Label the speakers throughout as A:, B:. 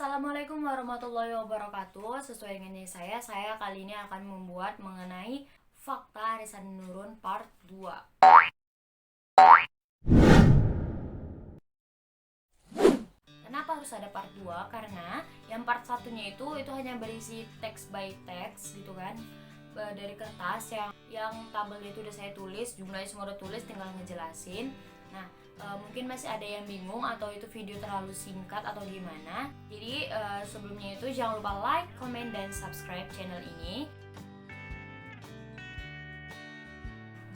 A: Assalamualaikum warahmatullahi wabarakatuh. Sesuai dengan ini saya kali ini akan membuat mengenai fakta arisan menurun part 2. Kenapa harus ada part 2? Karena yang part satunya itu hanya berisi text by text gitu kan, dari kertas yang tabelnya itu udah saya tulis, jumlahnya semua udah tulis, tinggal ngejelasin. Nah, mungkin masih ada yang bingung atau itu video terlalu singkat atau gimana. Jadi sebelumnya itu jangan lupa like, comment, dan subscribe channel ini.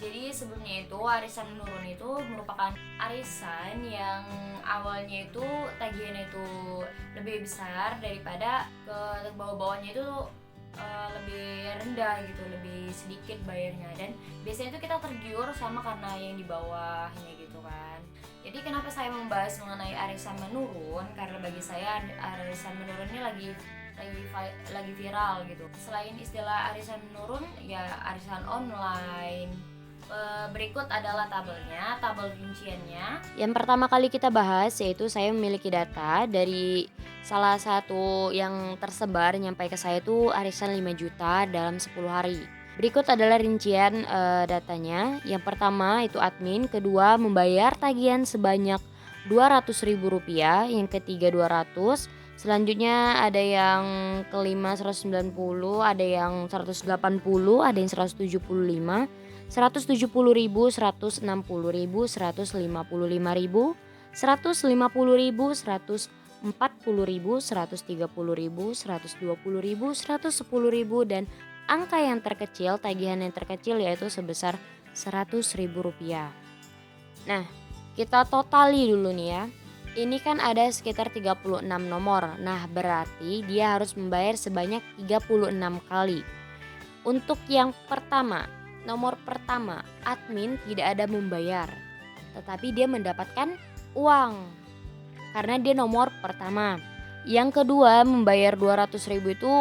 A: Jadi sebelumnya itu arisan menurun itu merupakan arisan yang awalnya itu tagihannya itu lebih besar daripada ke bawah-bawahnya itu lebih rendah gitu, lebih sedikit bayarnya, dan biasanya itu kita tergiur sama karena yang di bawahnya gitu kan. Jadi kenapa saya membahas mengenai arisan menurun? Karena bagi saya arisan menurun ini lagi viral gitu. Selain istilah arisan menurun, ya arisan online. Berikut adalah tabel rinciannya. Yang pertama kali kita bahas yaitu saya memiliki data dari salah satu yang tersebar nyampe ke saya itu arisan 5 juta dalam 10 hari. Berikut adalah rincian datanya. Yang pertama itu admin, kedua membayar tagihan sebanyak Rp200.000, yang ketiga 200, selanjutnya ada yang kelima 190, ada yang 180, ada yang 175, 170.000, 160.000, 155.000, 150.000, 140.000, 130.000, 120.000, 110.000, dan angka yang terkecil, tagihan yang terkecil yaitu sebesar Rp100.000. Nah, kita totali dulu nih ya. Ini kan ada sekitar 36 nomor. Nah, berarti dia harus membayar sebanyak 36 kali. Untuk yang pertama, nomor pertama, admin tidak ada membayar, tetapi dia mendapatkan uang karena dia nomor pertama. Yang kedua, membayar 200.000 itu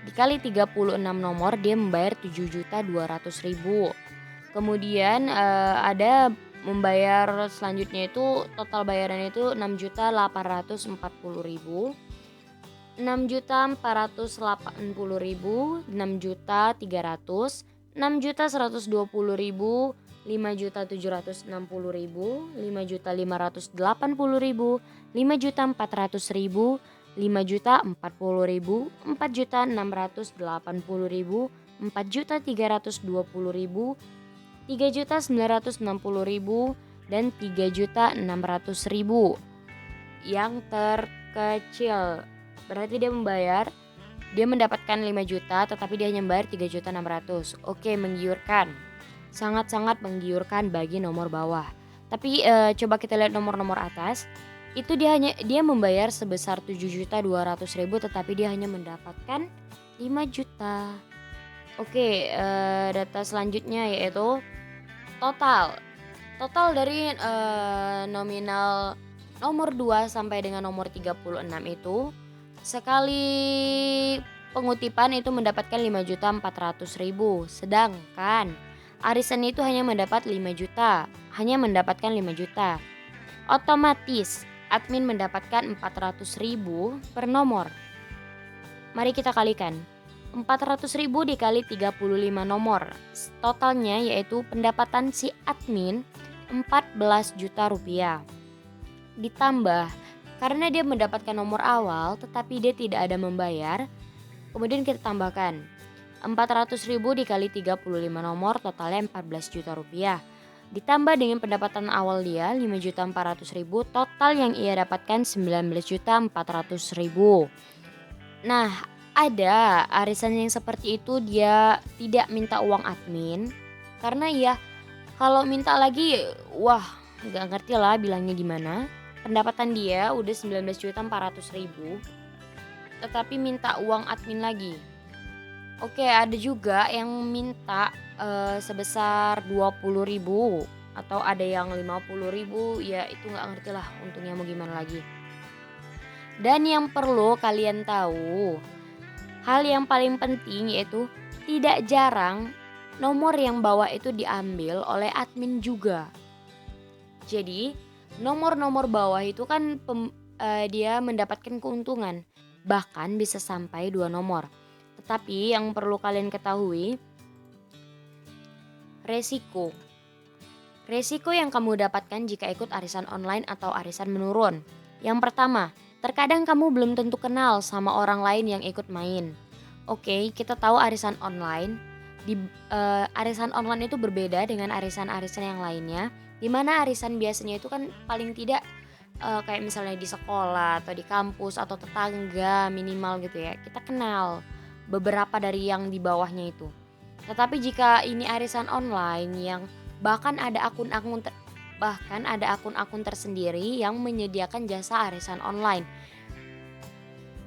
A: dikali 36 nomor, dia membayar 7.200.000. Kemudian ada membayar selanjutnya itu total bayarannya itu 6.840.000, 6.480.000, 6.300.000, 6.120.000, 5.760.000, 5.580.000, 5.400.000, 5.040.000, 4.680.000, 4.320.000, 3.960.000, dan 3.600.000. Yang terkecil berarti dia mendapatkan 5 juta tetapi dia hanya membayar 3.600.000. Oke, menggiurkan. Sangat-sangat menggiurkan bagi nomor bawah. Tapi coba kita lihat nomor-nomor atas. Itu dia membayar sebesar 7.200.000 tetapi dia hanya mendapatkan 5 juta. Oke, data selanjutnya yaitu total dari nominal nomor 2 sampai dengan nomor 36 itu sekali pengutipan itu mendapatkan 5.400.000, sedangkan arisan itu hanya mendapatkan 5 juta. Otomatis admin mendapatkan 400.000 per nomor. Mari kita kalikan. 400.000 dikali 35 nomor. Totalnya yaitu pendapatan si admin 14 juta rupiah. Ditambah karena dia mendapatkan nomor awal tetapi dia tidak ada membayar, kemudian kita tambahkan 400.000 dikali 35 nomor, totalnya 14 juta rupiah. Ditambah dengan pendapatan awal dia 5.400.000, total yang ia dapatkan 19.400.000. Nah, ada arisan yang seperti itu dia tidak minta uang admin karena ya kalau minta lagi wah nggak ngerti lah bilangnya gimana. Pendapatan dia udah 19.400.000 tetapi minta uang admin lagi. Oke, ada juga yang minta sebesar 20.000 atau ada yang 50.000, ya itu nggak ngerti lah untungnya mau gimana lagi. Dan yang perlu kalian tahu, hal yang paling penting yaitu tidak jarang nomor yang bawah itu diambil oleh admin juga. Jadi nomor-nomor bawah itu kan
B: dia mendapatkan keuntungan, bahkan bisa sampai 2 nomor. Tetapi yang perlu kalian ketahui, resiko. Resiko yang kamu dapatkan jika ikut arisan online atau arisan menurun. Yang pertama, terkadang kamu belum tentu kenal sama orang lain yang ikut main. Oke, kita tahu arisan online. Arisan online itu berbeda dengan arisan-arisan yang lainnya. Di mana arisan biasanya itu kan paling tidak kayak misalnya di sekolah atau di kampus atau tetangga minimal gitu ya. Kita kenal beberapa dari yang di bawahnya itu. Tetapi jika ini arisan online yang bahkan ada akun-akun tersendiri yang menyediakan jasa arisan online.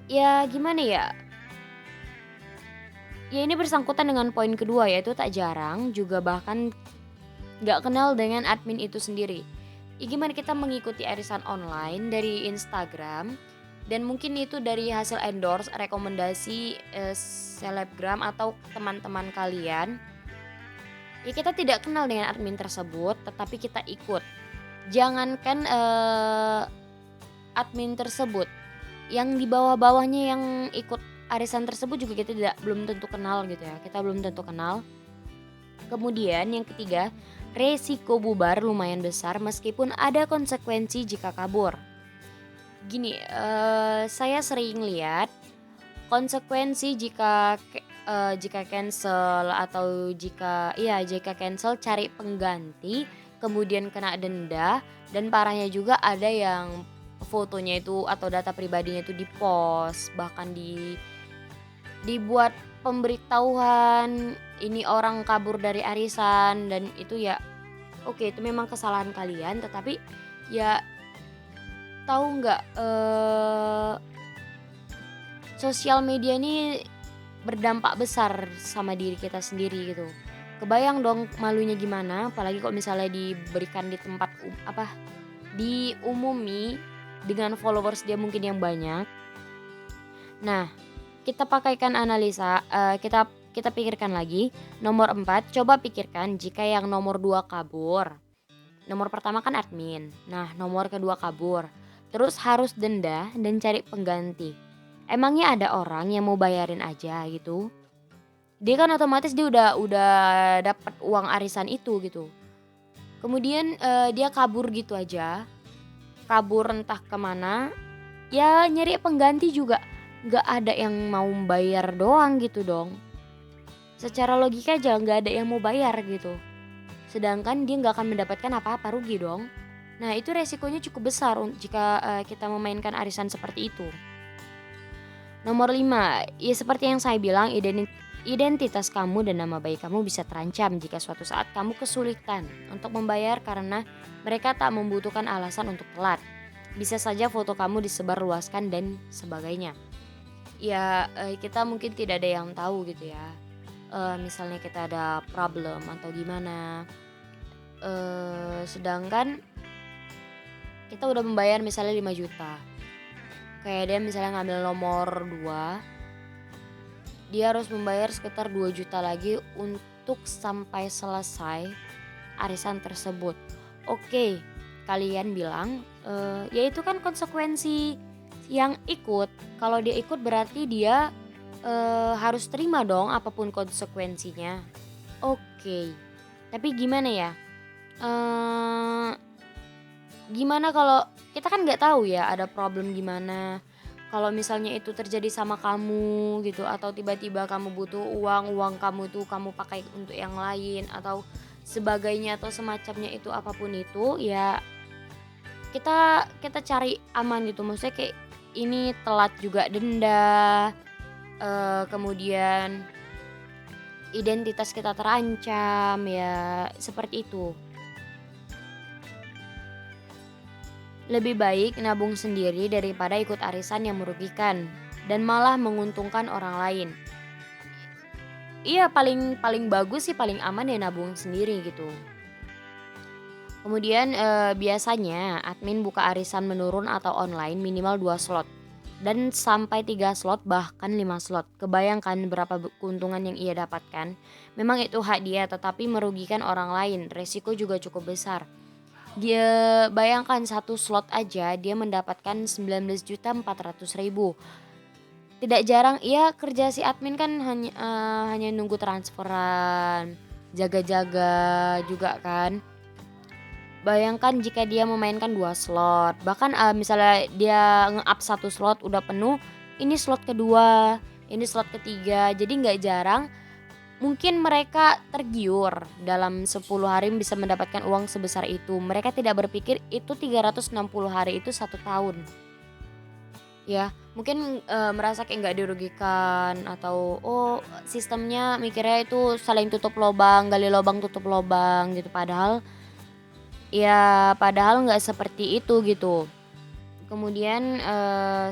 B: Ya gimana ya? Ya ini bersangkutan dengan poin kedua, yaitu tak jarang juga bahkan nggak kenal dengan admin itu sendiri. Ya gimana kita mengikuti arisan online dari Instagram dan mungkin itu dari hasil endorse, rekomendasi selebgram atau teman-teman kalian. Ya kita tidak kenal dengan admin tersebut, tetapi kita ikut. Jangankan admin tersebut, yang di bawah-bawahnya yang ikut arisan tersebut juga kita belum tentu kenal gitu ya. Kita belum tentu kenal. Kemudian yang ketiga, resiko bubar lumayan besar meskipun ada konsekuensi jika kabur. Gini, saya sering lihat konsekuensi jika cancel atau jika cancel cari pengganti, kemudian kena denda, dan parahnya juga ada yang fotonya itu atau data pribadinya itu di-post, bahkan dibuat pemberitahuan ini orang kabur dari arisan, dan itu ya oke, itu memang kesalahan kalian, tetapi ya tahu nggak, sosial media ini berdampak besar sama diri kita sendiri gitu. Kebayang dong malunya gimana, apalagi kok misalnya diberikan di tempat diumumi dengan followers dia mungkin yang banyak. Nah, kita pakaikan analisa, kita pikirkan lagi. Nomor 4, coba pikirkan jika yang nomor 2 kabur. Nomor pertama kan admin. Nah, nomor kedua kabur. Terus harus denda dan cari pengganti. Emangnya ada orang yang mau bayarin aja gitu? Dia kan otomatis dia udah dapat uang arisan itu gitu. Kemudian dia kabur gitu aja. Kabur entah kemana. Ya nyari pengganti juga nggak ada yang mau bayar doang gitu dong. Secara logika aja nggak ada yang mau bayar gitu. Sedangkan dia nggak akan mendapatkan apa-apa, rugi dong. Nah itu resikonya cukup besar jika kita memainkan arisan seperti itu. Nomor 5, ya seperti yang saya bilang, identitas kamu dan nama baik kamu bisa terancam jika suatu saat kamu kesulitan untuk membayar karena mereka tak membutuhkan alasan untuk telat. Bisa saja foto kamu disebarluaskan dan sebagainya. Ya kita mungkin tidak ada yang tahu gitu ya. Misalnya kita ada problem atau gimana. Sedangkan kita udah membayar misalnya 5 juta. Kayak dia misalnya ngambil nomor 2, dia harus membayar sekitar 2 juta lagi untuk sampai selesai arisan tersebut. Oke, kalian bilang ya itu kan konsekuensi yang ikut. Kalau dia ikut berarti dia harus terima dong apapun konsekuensinya. Oke, tapi gimana ya? Gimana kalau kita kan nggak tahu ya ada problem gimana. Kalau misalnya itu terjadi sama kamu gitu, atau tiba-tiba kamu butuh uang kamu tuh kamu pakai untuk yang lain atau sebagainya atau semacamnya, itu apapun itu ya kita cari aman gitu. Maksudnya kayak ini telat juga denda, kemudian identitas kita terancam ya, seperti itu. Lebih baik nabung sendiri daripada ikut arisan yang merugikan dan malah menguntungkan orang lain. Iya, paling bagus sih, paling aman ya nabung sendiri gitu. Kemudian biasanya admin buka arisan menurun atau online minimal 2 slot dan sampai 3 slot bahkan 5 slot. Kebayangkan berapa keuntungan yang ia dapatkan. Memang itu hak dia, tetapi merugikan orang lain. Resiko juga cukup besar. Dia bayangkan satu slot aja dia mendapatkan 19.400.000. Tidak jarang iya kerja si admin kan hanya nunggu transferan, jaga-jaga juga kan. Bayangkan jika dia memainkan 2 slot, bahkan, misalnya dia nge-up 1 slot udah penuh, ini slot kedua, ini slot ketiga. Jadi nggak jarang mungkin mereka tergiur dalam 10 hari bisa mendapatkan uang sebesar itu. Mereka tidak berpikir itu 360 hari itu 1 tahun. Ya, mungkin, merasa kayak nggak dirugikan atau, oh sistemnya mikirnya itu saling tutup lobang, gali lobang tutup lobang gitu, padahal nggak seperti itu gitu. Kemudian,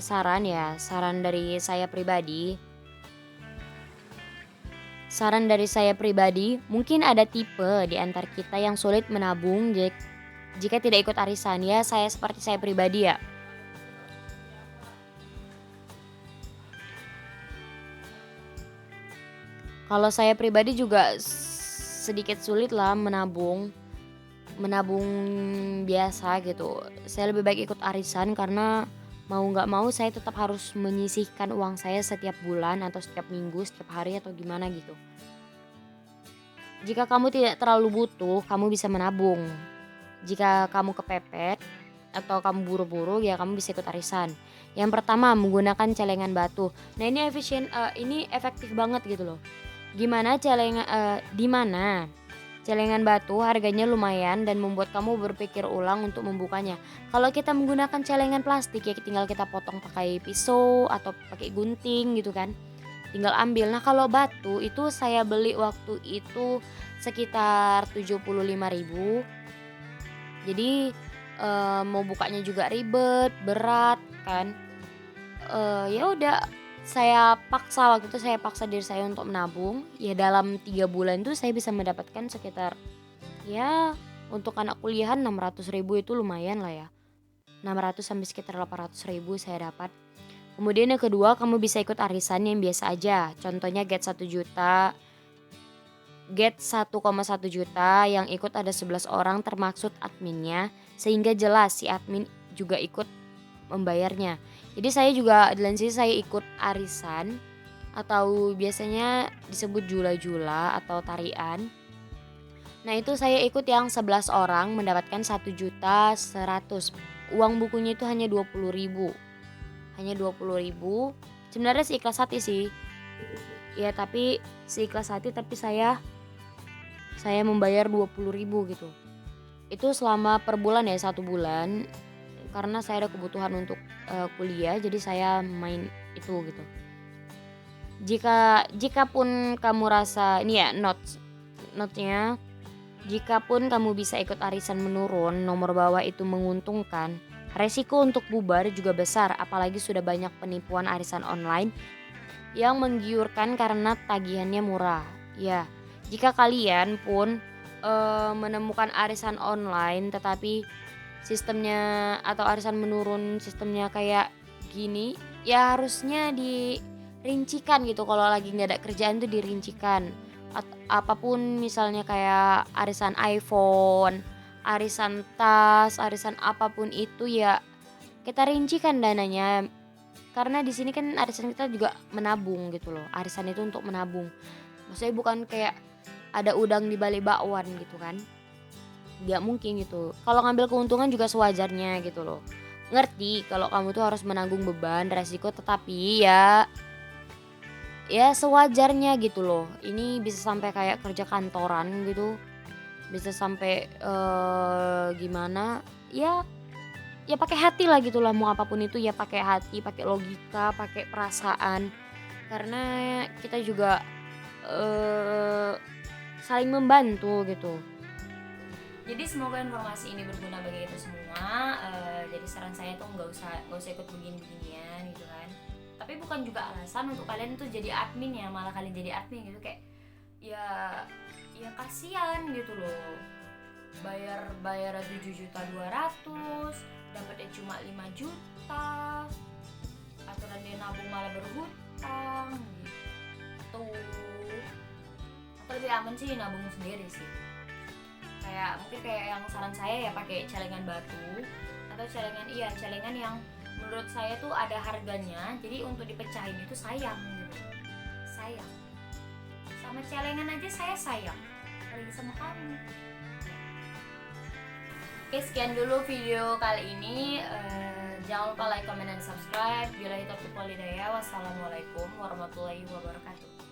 B: saran dari saya pribadi, mungkin ada tipe di antara kita yang sulit menabung jika tidak ikut arisan. Ya seperti saya pribadi ya. Kalau saya pribadi juga sedikit sulit lah menabung. Menabung biasa gitu. Saya lebih baik ikut arisan karena mau nggak mau saya tetap harus menyisihkan uang saya setiap bulan atau setiap minggu, setiap hari atau gimana gitu. Jika kamu tidak terlalu butuh, kamu bisa menabung. Jika kamu kepepet atau kamu buru-buru ya kamu bisa ikut arisan. Yang pertama menggunakan celengan batu. Nah ini efektif banget gitu loh. Di mana celengan batu harganya lumayan dan membuat kamu berpikir ulang untuk membukanya. Kalau kita menggunakan celengan plastik ya tinggal kita potong pakai pisau atau pakai gunting gitu kan. Tinggal ambil. Nah, kalau batu itu saya beli waktu itu sekitar 75.000. Jadi mau bukanya juga ribet, berat kan. Ya udah waktu itu saya paksa diri saya untuk menabung. Ya dalam 3 bulan itu saya bisa mendapatkan sekitar ya untuk anak kuliahan 600.000 itu lumayan lah ya. 600 sampai sekitar 800.000 saya dapat. Kemudian yang kedua kamu bisa ikut arisan yang biasa aja. Contohnya Get 1 juta, Get 1,1 juta yang ikut ada 11 orang termaksud adminnya. Sehingga jelas si admin juga ikut membayarnya. Jadi saya juga di lain sisi saya ikut arisan atau biasanya disebut jula-jula atau tarian. Nah itu saya ikut yang 11 orang mendapatkan 1.100.000. Uang bukunya itu hanya 20.000. Hanya 20.000. Sebenarnya seikhlas hati sih. Ya tapi seikhlas hati tapi saya membayar 20.000 gitu. Itu selama per bulan ya 1 bulan. Karena saya ada kebutuhan untuk kuliah jadi saya main itu gitu. Jika pun kamu rasa ini ya notnya jika pun kamu bisa ikut arisan menurun nomor bawah itu menguntungkan, resiko untuk bubar juga besar apalagi sudah banyak penipuan arisan online yang menggiurkan karena tagihannya murah. Ya, jika kalian pun menemukan arisan online tetapi sistemnya atau arisan menurun sistemnya kayak gini, ya harusnya dirincikan gitu. Kalau lagi nggak ada kerjaan tuh dirincikan. Apapun misalnya kayak arisan iPhone, arisan tas, arisan apapun itu ya kita rincikan dananya. Karena di sini kan arisan kita juga menabung gitu loh. Arisan itu untuk menabung. Maksudnya bukan kayak ada udang di balik bakwan gitu kan. Nggak mungkin gitu. Kalau ngambil keuntungan juga sewajarnya gitu loh. Ngerti kalau kamu tuh harus menanggung beban, resiko tetapi ya sewajarnya gitu loh. Ini bisa sampai kayak kerja kantoran gitu. Bisa sampai gimana? Ya pakai hati lah gitu lah mau apapun itu ya pakai hati, pakai logika, pakai perasaan. Karena kita juga saling membantu gitu.
A: Jadi semoga informasi ini berguna bagi kita semua. Jadi saran saya tuh nggak usah ikut beginian gitu kan. Tapi bukan juga alasan untuk kalian tuh jadi admin ya, malah kalian jadi admin gitu kayak ya kasihan gitu loh. Bayar 7.200.000, dapatnya cuma 5 juta. Aturan dia nabung malah berhutang gitu. Atau lebih aman sih nabung sendiri sih. kayak mungkin kayak yang saran saya ya pakai celengan batu atau celengan yang menurut saya tuh ada harganya, jadi untuk dipecahin itu sayang gitu. Sayang sama celengan aja saya sayang, apalagi sama kamu. Oke, sekian dulu video kali ini. Jangan lupa like, comment, dan subscribe. Bila itu walhidayah. Wassalamualaikum warahmatullahi wabarakatuh.